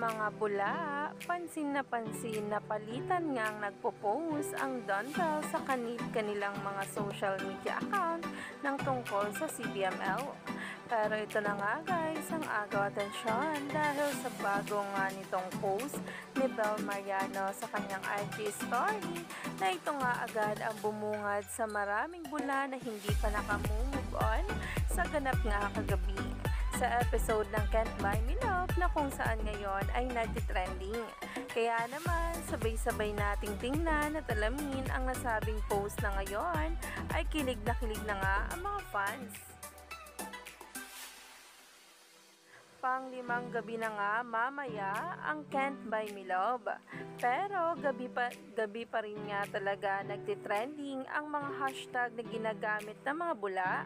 Mga bula, pansin na palitan ngang nagpo-post ang Donbell sa kanilang mga social media account ng tungkol sa CBML. Pero ito na nga guys ang agaw atensyon dahil sa bago nga nitong post ni Bel Mariano sa kanyang IG story na ito nga agad ang bumungad sa maraming bula na hindi pa nakamove on sa ganap nga kagabi sa episode ng Can't Buy Me Love na kung saan ngayon ay nagtitrending. Kaya naman, sabay-sabay nating tingnan at alamin ang nasabing post na ngayon ay kilig na nga ang mga fans. Pang-limang gabi na nga mamaya ang Can't Buy Me Love. Pero gabi pa rin nga talaga nagtitrending ang mga hashtag na ginagamit ng mga bula.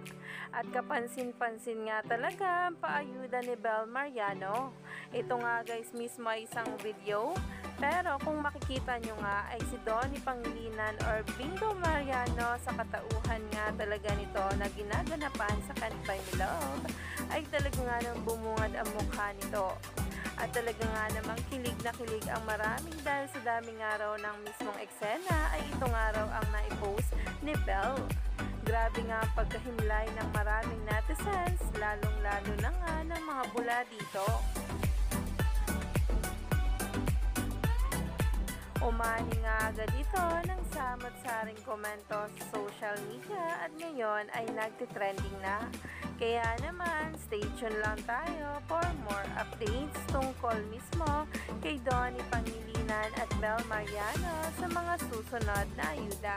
At kapansin-pansin nga talaga ang paayuda ni Bel Mariano. Ito nga guys mismo ay isang video. Pero kung makikita nyo nga ay si Donnie Pangilinan or Bingo Mariano sa katauhan nga talaga nito na ginaganapan sa Can't Buy Me Love ay talaga nga nang bumungad ang mukha nito. At talaga nga namang kilig na kilig ang maraming dahil sa daming araw ng mismong eksena ay itong araw ang naipost ni Bel. Grabe nga ang pagkahimlay ng maraming netizens, lalong-lalo na nga ng mga bula dito. Umani nga agad ito ng samot-saring komento sa social media at ngayon ay nagtitrending na. Kaya naman, stay tuned lang tayo for more updates tungkol mismo kay Donnie Pangilinan at Bel Mariano sa mga susunod na ayuda.